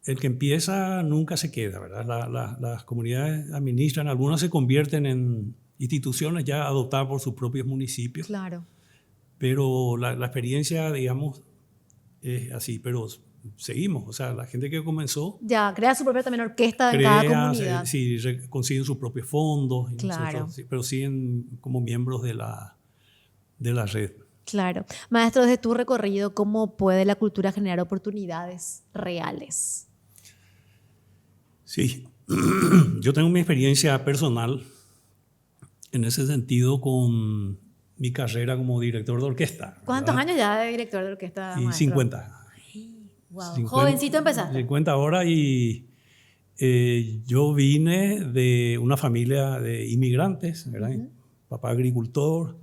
el que empieza nunca se queda, ¿verdad? Las comunidades administran, algunas se convierten en instituciones ya adoptadas por sus propios municipios. Claro. Pero la experiencia, digamos, es así, pero seguimos. O sea, la gente que comenzó... Ya, crea su propia también orquesta en cada comunidad. Sí, consiguen sus propios fondos. Claro. Nosotros, pero siguen como miembros de la red. Claro. Maestro, desde tu recorrido, ¿cómo puede la cultura generar oportunidades reales? Sí, yo tengo mi experiencia personal en ese sentido con mi carrera como director de orquesta. ¿Cuántos años ya de director de orquesta, y maestro? 50. Wow. 50, Jovencito empezaste. 50 ahora y yo vine de una familia de inmigrantes, ¿verdad? Papá agricultor,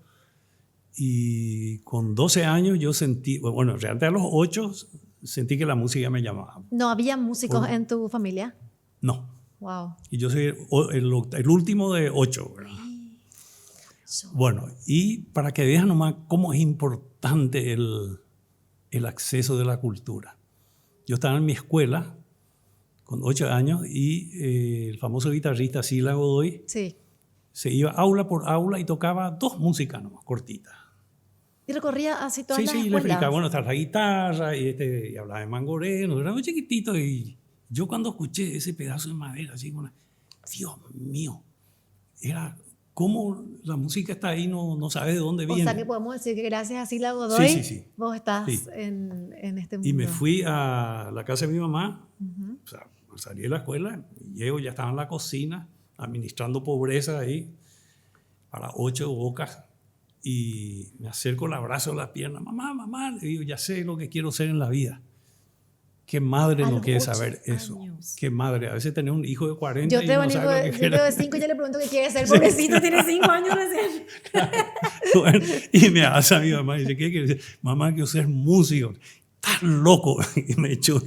y con 12 años yo sentí, bueno, realmente a los 8 sentí que la música me llamaba. ¿No había músicos en tu familia? No. Wow. Y yo soy el último de 8, ¿verdad? Bueno, y para que veas nomás cómo es importante el acceso de la cultura. Yo estaba en mi escuela con 8 años y el famoso guitarrista Sila Godoy se iba aula por aula y tocaba 2 músicas nomás, cortitas. ¿Y recorría así todas las escuelas? Sí, le explicaba, bueno, está la guitarra y hablaba de mangoreno, era muy chiquitito y yo cuando escuché ese pedazo de madera, así, Dios mío, era como la música está ahí, no sabes de dónde viene. O sea que podemos decir que gracias a Sila Godoy vos estás en este mundo. Y me fui a la casa de mi mamá, o sea, salí de la escuela, llego, ya estaba en la cocina, administrando pobreza ahí, para 8 bocas, y me acerco, le abrazo la pierna, mamá, le digo, ya sé lo que quiero ser en la vida. ¿Qué madre no quiere saber eso? ¿Qué madre? A veces tener un hijo de 40 yo y no sabe lo que quiere. Yo tengo de 5 y ya le pregunto qué quiere ser. Pobrecito, tiene 5 años recién. Bueno, y me hace a mi mamá y dice, ¿qué quiere ser? Mamá, quiero ser músico. Estás loco. Y me echó.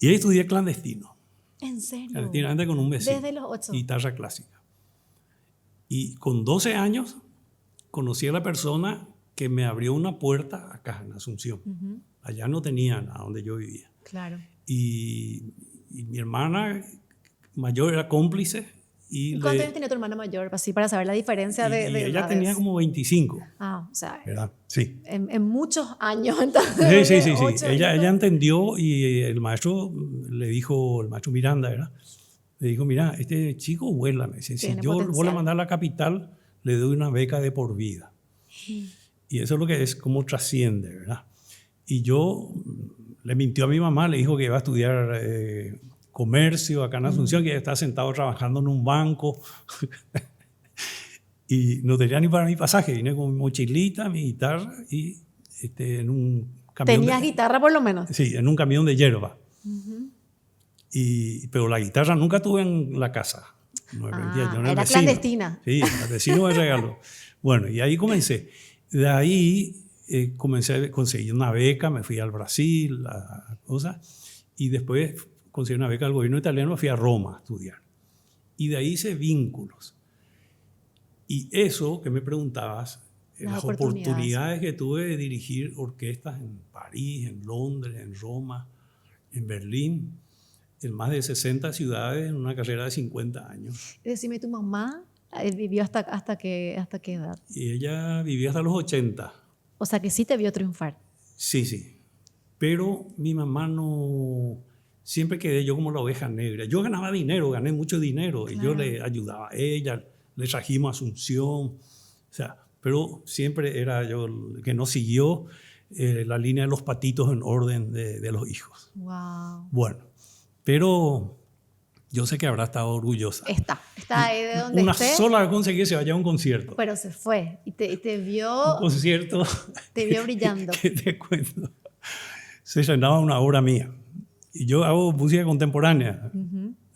Y ahí estudié clandestino. ¿En serio? Clandestinamente con un vecino. Desde los 8. Guitarra clásica. Y con 12 años conocí a la persona que me abrió una puerta acá en Asunción. Allá no tenía nada donde yo vivía. Claro. Y mi hermana mayor era cómplice. ¿Y cuántos años tenía tu hermana mayor? Así para saber la diferencia de ella tenía como 25. Ah, o sea, ¿verdad? Sí. En muchos años entonces. Sí. Ella entendió y el maestro le dijo, el maestro Miranda, ¿verdad? Le dijo, mira, este chico vuela. Me dice, si yo vuelvo a mandar a la capital, le doy una beca de por vida. Y eso es lo que es, cómo trasciende, ¿verdad? Y yo le mintió a mi mamá, le dijo que iba a estudiar comercio acá en Asunción, que estaba sentado trabajando en un banco. Y no tenía ni para mi pasaje. Vine con mi mochilita, mi guitarra y en un camión. ¿Tenías guitarra por lo menos? Sí, en un camión de hierba. Pero la guitarra nunca tuve en la casa. No, era clandestina. Sí, el vecino me regaló. Bueno, y ahí comencé. De ahí comencé a conseguir una beca, me fui al Brasil, y después conseguí una beca del gobierno italiano, me fui a Roma a estudiar. Y de ahí hice vínculos. Y eso que me preguntabas, las oportunidades que tuve de dirigir orquestas en París, en Londres, en Roma, en Berlín, en más de 60 ciudades en una carrera de 50 años. Decime, ¿tu mamá vivió hasta qué edad? Y ella vivió hasta los 80. O sea que sí te vio triunfar. Sí. Pero mi mamá no... Siempre quedé yo como la oveja negra. Yo ganaba dinero, gané mucho dinero. Claro. Y yo le ayudaba a ella, le trajimos a Asunción. O sea, pero siempre era yo el que no siguió la línea de los patitos en orden de los hijos. Wow. Bueno, pero... Yo sé que habrá estado orgullosa. Está ahí de donde Una sola vez conseguí que se vaya a un concierto. Pero se fue y te vio... Un concierto... Te vio brillando. ¿Qué te cuento? Se estrenaba una obra mía. Y yo hago música contemporánea,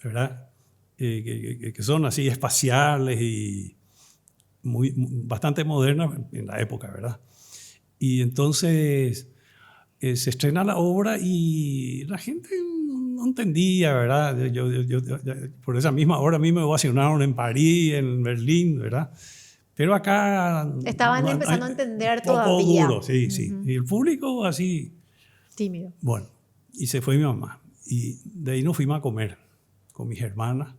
¿verdad? Que son así espaciales y bastante modernas en la época, ¿verdad? Y entonces se estrena la obra y la gente... no entendía, ¿verdad? Yo, por esa misma hora a mí me ovacionaron en París, en Berlín, ¿verdad? Pero acá... Estaban empezando a entender todavía. Duro, sí. Y el público así... Tímido. Bueno, y se fue mi mamá. Y de ahí nos fuimos a comer con mis hermanas.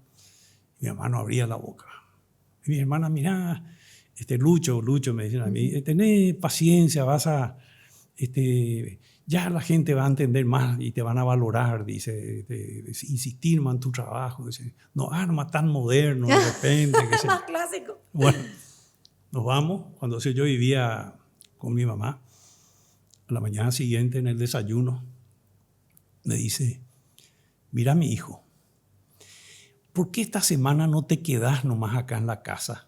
Mi mamá no abría la boca. Y mis hermanas, mirá, Lucho, me dicen a mí, tené paciencia, ya la gente va a entender más y te van a valorar, dice, insistir más en tu trabajo, dice, no arma tan moderno de repente. Clásico. Bueno, nos vamos. Cuando yo vivía con mi mamá, a la mañana siguiente en el desayuno, me dice, mira mi hijo, ¿por qué esta semana no te quedas nomás acá en la casa?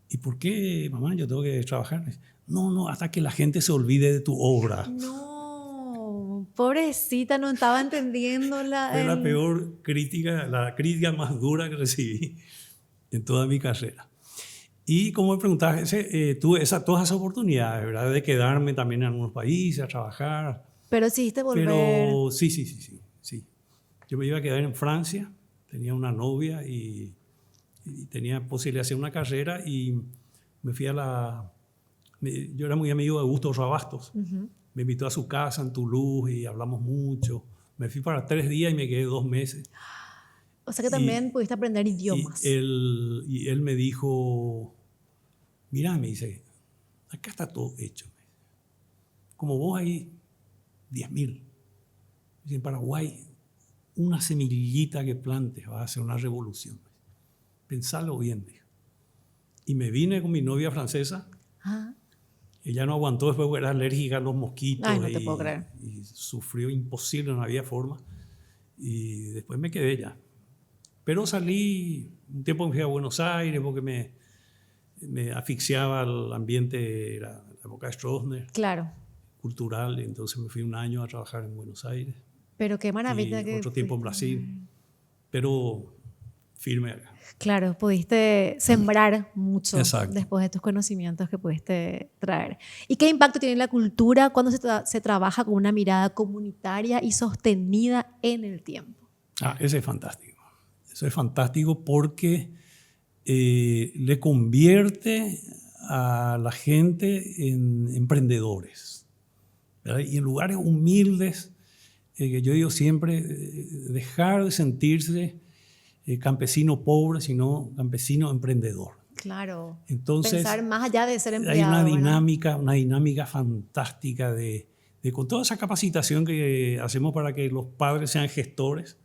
¿Y por qué, mamá, yo tengo que trabajar? No, hasta que la gente se olvide de tu obra. No, pobrecita, no estaba entendiendo Fue la peor crítica, la crítica más dura que recibí en toda mi carrera. Y como me preguntabas, tuve todas esas oportunidades, ¿verdad? De quedarme también en algunos países a trabajar. Pero decidiste volver. Pero sí. Yo me iba a quedar en Francia, tenía una novia y tenía posibilidad de hacer una carrera y me fui yo era muy amigo de Augusto Rabastos. Me invitó a su casa en Toulouse y hablamos mucho. Me fui para 3 días y me quedé 2 meses. O sea que también pudiste aprender idiomas. Y él me dijo, mirá, me dice, acá está todo hecho. Como vos hay 10.000. En Paraguay, una semillita que plantes va a hacer una revolución. Pensalo bien, dijo. Y me vine con mi novia francesa. Ella no aguantó después porque era alérgica a los mosquitos. Ay, no te puedo creer. Y sufrió imposible, no había forma. Y después me quedé ya. Pero salí, un tiempo me fui a Buenos Aires porque me asfixiaba el ambiente, la época de Stroessner. Claro. Cultural, entonces me fui 1 año a trabajar en Buenos Aires. Pero qué maravilla. Y otro tiempo en Brasil. Pero firme acá. Claro, pudiste sembrar mucho. Exacto. Después de tus conocimientos que pudiste traer. ¿Y qué impacto tiene la cultura cuando se trabaja con una mirada comunitaria y sostenida en el tiempo? Ese es fantástico. Eso es fantástico porque le convierte a la gente en emprendedores, ¿verdad? Y en lugares humildes, que yo digo siempre, dejar de sentirse campesino pobre, sino campesino emprendedor. Claro. Entonces, pensar más allá de ser empleado. Hay una dinámica fantástica con toda esa capacitación que hacemos para que los padres sean gestores,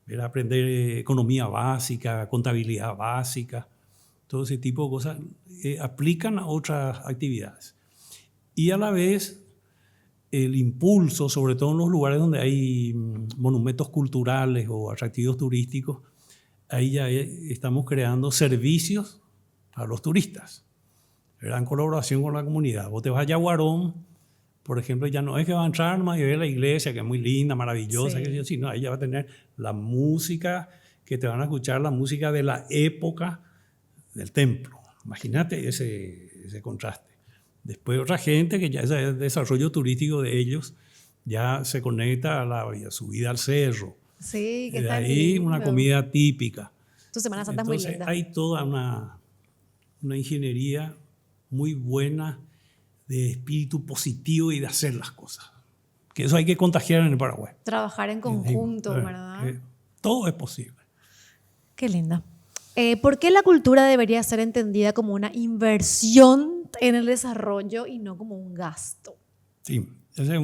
¿verdad? Aprender economía básica, contabilidad básica, todo ese tipo de cosas aplican a otras actividades. Y a la vez el impulso, sobre todo en los lugares donde hay monumentos culturales o atractivos turísticos, ahí ya estamos creando servicios para los turistas, ¿verdad? En colaboración con la comunidad. Vos te vas a Yaguarón, por ejemplo, ya no es que va a entrar nomás y ver la iglesia, que es muy linda, maravillosa, sí. Sino ahí ya va a tener la música, que te van a escuchar la música de la época del templo. Imagínate ese contraste. Después otra gente que ya es el desarrollo turístico de ellos, ya se conecta a la subida al cerro. Sí, que de está ahí lindo. una comida típica. Tu Semana Santa Entonces, es muy linda. hay toda una ingeniería muy buena de espíritu positivo y de hacer las cosas. Que eso hay que contagiar en el Paraguay. Trabajar en conjunto, ¿verdad? Todo es posible. Qué linda. ¿Por qué la cultura debería ser entendida como una inversión en el desarrollo y no como un gasto? Sí, ese es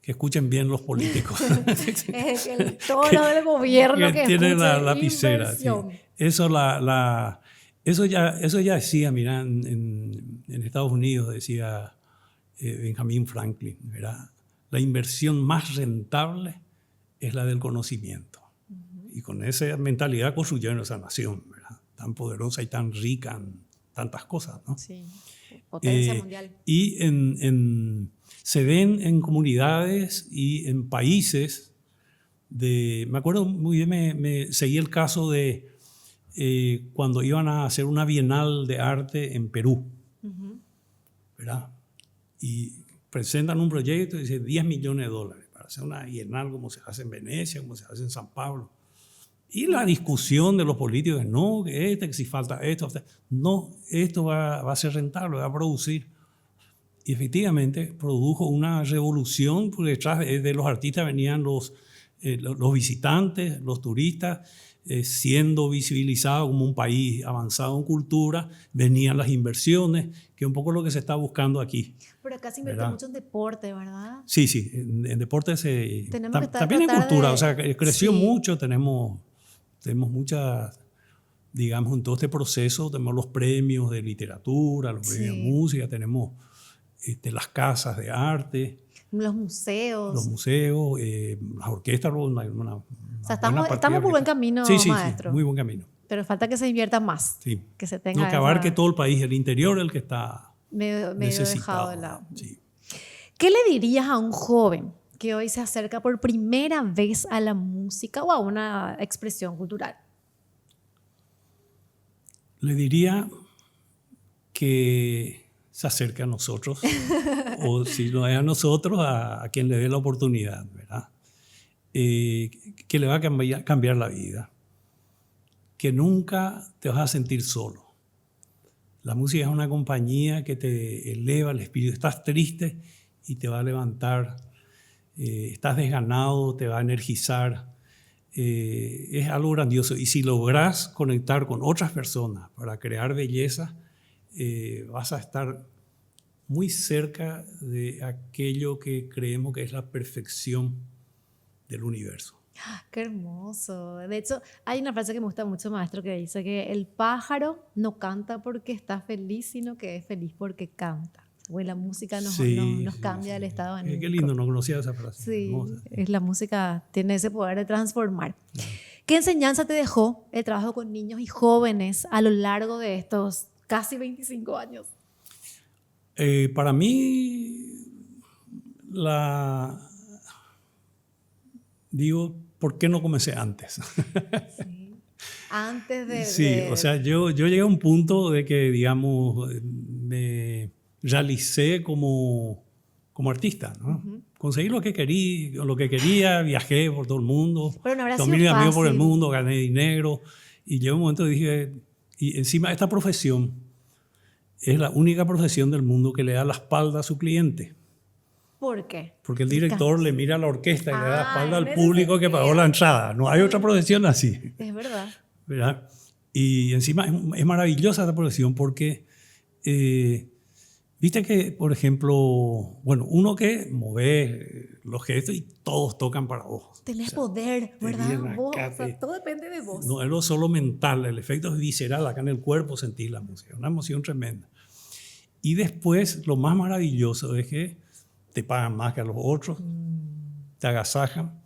que escuchen bien los políticos. Todo lo del gobierno que tiene la lapicera. Sí. Eso ya decía, mira, en Estados Unidos decía Benjamin Franklin, ¿verdad? La inversión más rentable es la del conocimiento. Y con esa mentalidad construyeron esa nación, ¿verdad? Tan poderosa y tan rica en tantas cosas, ¿no? Sí, potencia mundial. Y se ven en comunidades y en países me acuerdo muy bien, me seguí el caso de cuando iban a hacer una bienal de arte en Perú, ¿verdad? Y presentan un proyecto y dice $10 millones para hacer una bienal como se hace en Venecia, como se hace en San Pablo. Y la discusión de los políticos es no, que si falta esto, no, esto va a ser rentable, va a producir. Y efectivamente produjo una revolución, porque detrás de los artistas venían los visitantes, los turistas, siendo visibilizado como un país avanzado en cultura, venían las inversiones, que es un poco lo que se está buscando aquí. Pero acá se invierte mucho en deporte, ¿verdad? Sí, sí, en deporte también en cultura, o sea, creció mucho, tenemos muchas, digamos, en todo este proceso, tenemos los premios de literatura, los premios de música, tenemos las casas de arte. Los museos. Las orquestas. O sea, estamos por buen camino, maestro. Sí, muy buen camino. Pero falta que se invierta más. Sí. Que se tenga que abarque todo el país, el interior, el que está medio dejado de lado. Sí. ¿Qué le dirías a un joven que hoy se acerca por primera vez a la música o a una expresión cultural? Le diría que se acerque a nosotros, o si no es a nosotros, a quien le dé la oportunidad, ¿verdad? Que le va a cambiar la vida, que nunca te vas a sentir solo. La música es una compañía que te eleva el espíritu. Estás triste y te va a levantar, estás desganado, te va a energizar. Es algo grandioso, y si logras conectar con otras personas para crear belleza, vas a estar muy cerca de aquello que creemos que es la perfección del universo. ¡Qué hermoso! De hecho, hay una frase que me gusta mucho, maestro, que dice que el pájaro no canta porque está feliz, sino que es feliz porque canta. Bueno, la música nos cambia el estado anímico. Qué lindo, no conocía esa frase. Sí, la música tiene ese poder de transformar. Claro. ¿Qué enseñanza te dejó el trabajo con niños y jóvenes a lo largo de estos casi 25 años? Para mí, digo, ¿por qué no comencé antes? Sí. Antes de... Sí, o sea, yo llegué a un punto de que, digamos, me realicé como artista, ¿no? Uh-huh. Conseguí lo que quería, viajé por todo el mundo, tomé mi amigo por el mundo, gané dinero, y llegó un momento y dije, y encima esta profesión es la única profesión del mundo que le da la espalda a su cliente. ¿Por qué? Porque el director le mira a la orquesta y le da la espalda al público que pagó la entrada. No hay otra profesión así. Es verdad. ¿Verdad? Y encima es maravillosa esta profesión porque, viste que, por ejemplo, bueno, uno que mueve los gestos y todos tocan para vos. Tenés poder, ¿verdad? Vos, o sea, todo depende de vos. No es lo solo mental, el efecto es visceral, acá en el cuerpo sentís la música, una emoción tremenda. Y después, lo más maravilloso es que te pagan más que a los otros, te agasajan,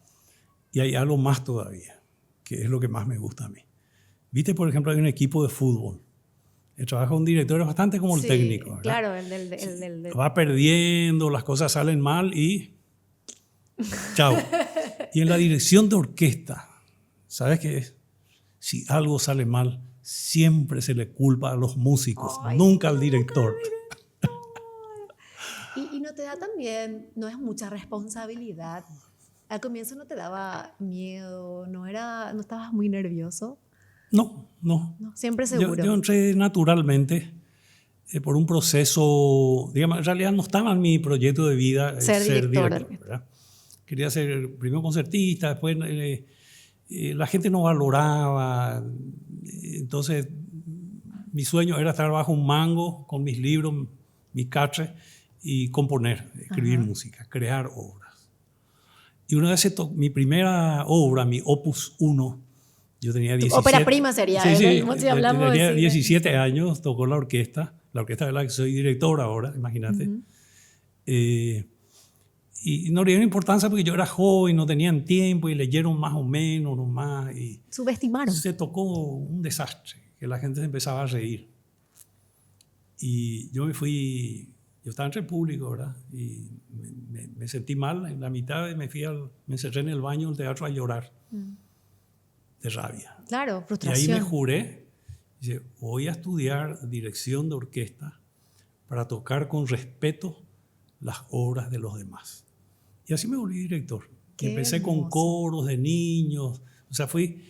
y hay algo más todavía, que es lo que más me gusta a mí. Viste, por ejemplo, hay un equipo de fútbol. El trabajo de un director es bastante como el técnico, ¿verdad? Claro, el del... Va perdiendo, las cosas salen mal y chao. Y en la dirección de orquesta, ¿sabes qué es? Si algo sale mal, siempre se le culpa a los músicos, nunca al director. Y no te da también, no es mucha responsabilidad. Al comienzo no te daba miedo, no estabas muy nervioso. No. Siempre seguro. Yo entré naturalmente por un proceso, digamos, en realidad no estaba en mi proyecto de vida ser director, ¿verdad? Quería ser primero concertista, después la gente no valoraba, entonces mi sueño era estar bajo un mango con mis libros, mis caches, y componer, escribir música, crear obras. Y una vez mi primera obra, mi Opus 1, yo tenía 17... Ópera prima sería, sí, si hablamos tenía 17 años, tocó la orquesta de la que soy director ahora, imagínate. Uh-huh. Y no le dieron importancia porque yo era joven, no tenían tiempo y leyeron más o menos, nomás. Y subestimaron. Se tocó un desastre, que la gente se empezaba a reír. Y yo me fui... Yo estaba entre el público, ¿verdad? Y me sentí mal en la mitad y me encerré en el baño del teatro a llorar de rabia. Claro, frustración. Y ahí me juré, dice, voy a estudiar dirección de orquesta para tocar con respeto las obras de los demás. Y así me volví director. Empecé hermoso. Con coros de niños, o sea, fui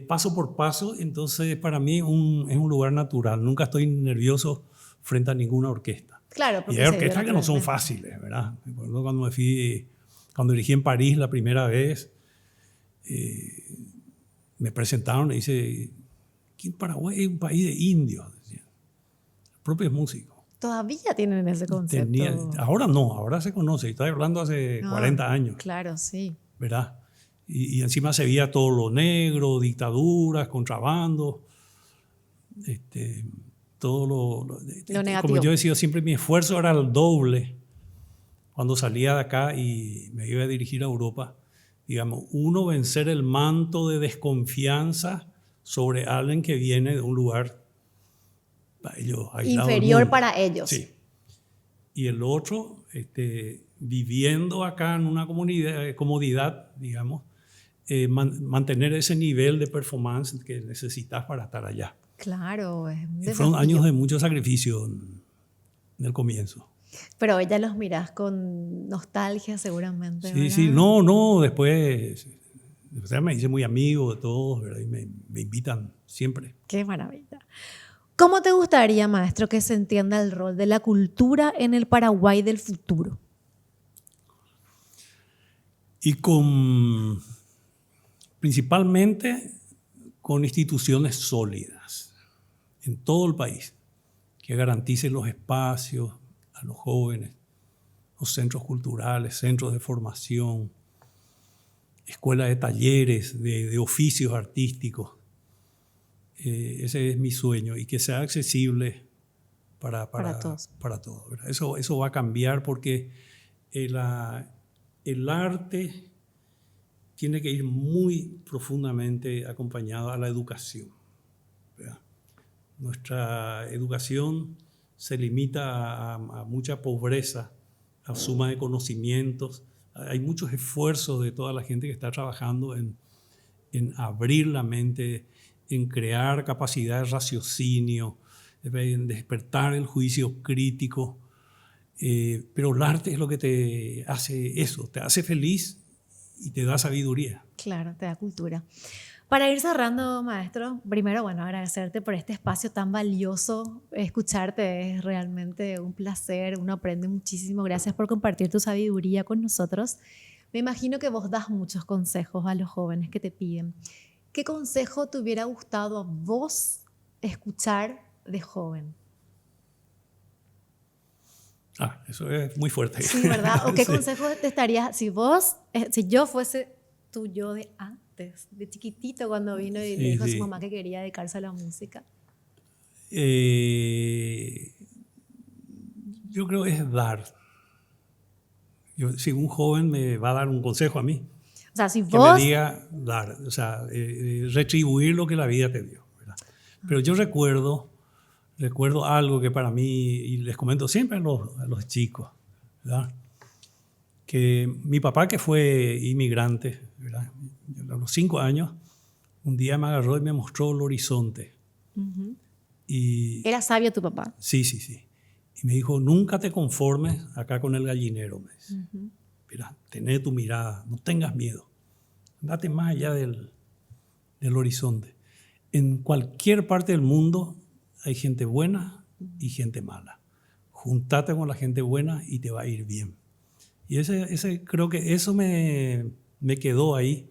paso por paso, entonces para mí es un lugar natural. Nunca estoy nervioso frente a ninguna orquesta. Claro, Y porque hay se dio orquestas que no son naturalmente. fáciles, ¿verdad? Me acuerdo cuando dirigí en París la primera vez, me presentaron y dice, aquí en Paraguay es un país de indios, decían, los propios músicos. Todavía tienen ese concepto. Ahora no, ahora se conoce, estoy hablando hace 40 años, Claro, sí. ¿verdad? Y encima se veía todo lo negro, dictaduras, contrabando, todo Lo como negativo. yo decía siempre, mi esfuerzo era el doble cuando salía de acá y me iba a dirigir a Europa. Digamos, uno, vencer el manto de desconfianza sobre alguien que viene de un lugar aislado del Inferior mundo. para ellos. Sí. Y el otro, viviendo acá en una comodidad, digamos, mantener ese nivel de performance que necesitas para estar allá. Claro, es un desafío. Fueron años de mucho sacrificio en el comienzo. Pero hoy ya los mirás con nostalgia seguramente, Sí, ¿verdad? sí, no, después me hice muy amigo de todos, ¿verdad? Y me invitan siempre. Qué maravilla. ¿Cómo te gustaría, maestro, que se entienda el rol de la cultura en el Paraguay del futuro? Y principalmente con instituciones sólidas en todo el país, que garanticen los espacios a los jóvenes, los centros culturales, centros de formación, escuelas de talleres, de oficios artísticos. Ese es mi sueño, y que sea accesible para todos. Para todos, ¿verdad? Eso va a cambiar porque el arte tiene que ir muy profundamente acompañado a la educación, ¿verdad? Nuestra educación se limita a mucha pobreza, a suma de conocimientos. Hay muchos esfuerzos de toda la gente que está trabajando en abrir la mente, en crear capacidad de raciocinio, en despertar el juicio crítico. Pero el arte es lo que te hace eso, te hace feliz y te da sabiduría. Claro, te da cultura. Para ir cerrando, maestro, primero, bueno, agradecerte por este espacio tan valioso. Escucharte es realmente un placer, uno aprende muchísimo. Gracias por compartir tu sabiduría con nosotros. Me imagino que vos das muchos consejos a los jóvenes que te piden. ¿Qué consejo te hubiera gustado a vos escuchar de joven? Eso es muy fuerte. Sí, ¿verdad? ¿O qué Sí. consejo te estarías, si yo fuese tu yo de antes, de chiquitito, cuando vino y le dijo a su mamá que quería dedicarse a la música? Yo creo que es dar. Si un joven me va a dar un consejo a mí, O sea, si que vos... me diga dar, o sea, retribuir lo que la vida te dio, ¿verdad? Pero yo recuerdo algo que para mí, y les comento siempre a los chicos, ¿verdad? Que mi papá, que fue inmigrante, ¿verdad? A los 5 años, un día me agarró y me mostró el horizonte. Uh-huh. Y, Era sabio tu papá. sí. Y me dijo, nunca te conformes acá con el gallinero. Me dice. Uh-huh. Mira, tené tu mirada, no tengas miedo. Andate más allá del horizonte. En cualquier parte del mundo hay gente buena y gente mala. Juntate con la gente buena y te va a ir bien. Y creo que eso me quedó ahí,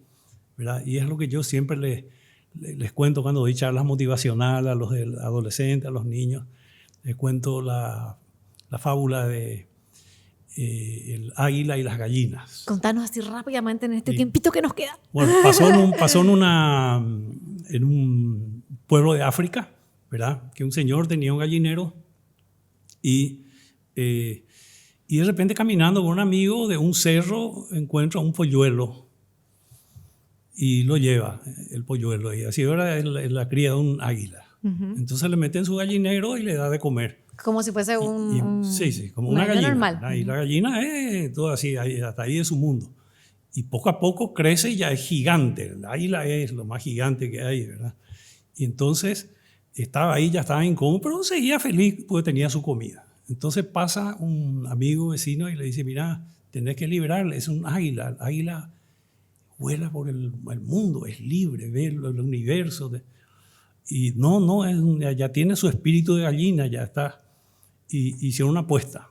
¿verdad? Y es lo que yo siempre les cuento cuando doy charlas motivacionales a los adolescentes, a los niños. Les cuento la fábula de el águila y las gallinas. Contanos así rápidamente en este tiempito que nos queda. Bueno, pasó en un pueblo de África, ¿verdad? Que un señor tenía un gallinero y de repente, caminando con un amigo de un cerro, encuentra un polluelo y lo lleva, el polluelo. Y así era la cría de un águila. Uh-huh. Entonces le mete en su gallinero y le da de comer. Como si fuese sí, como una gallina normal. ¿verdad? Y la gallina es todo así, hasta ahí de su mundo. Y poco a poco crece y ya es gigante. La águila es lo más gigante que hay, ¿verdad? Y entonces estaba ahí, ya estaba incómodo, pero seguía feliz porque tenía su comida. Entonces pasa un amigo vecino y le dice, mira, tenés que liberarle, es un águila. El águila vuela por el mundo, es libre, ve el universo. Y no, ya tiene su espíritu de gallina, ya está. y hicieron una apuesta.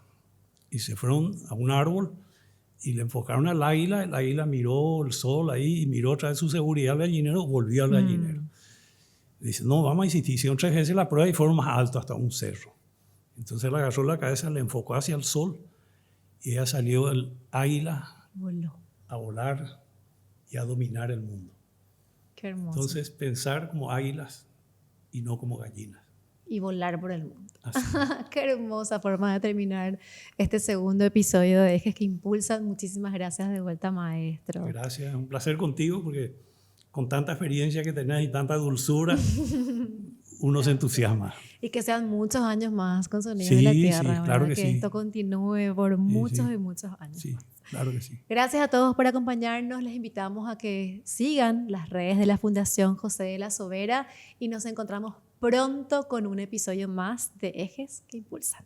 Y se fueron a un árbol y le enfocaron al águila. El águila miró el sol ahí y miró otra vez su seguridad al gallinero, volvió al gallinero. Dice, no, vamos a insistir. Hicieron 3 veces la prueba y fueron más alto hasta un cerro. Entonces le agarró la cabeza, le enfocó hacia el sol y ella salió el águila a volar y a dominar el mundo. Qué hermoso. Entonces pensar como águilas y no como gallinas. Y volar por el mundo. Qué hermosa forma de terminar este segundo episodio de Ejes que Impulsan. Muchísimas gracias de vuelta, maestro. Gracias, un placer contigo porque con tanta experiencia que tenés y tanta dulzura, uno se entusiasma. Y que sean muchos años más con Sonidos de la Tierra. Sí, claro que sí. Esto continúe por muchos y muchos años. Sí, claro que sí. Gracias a todos por acompañarnos. Les invitamos a que sigan las redes de la Fundación José de la Sobera y nos encontramos pronto con un episodio más de Ejes que Impulsan.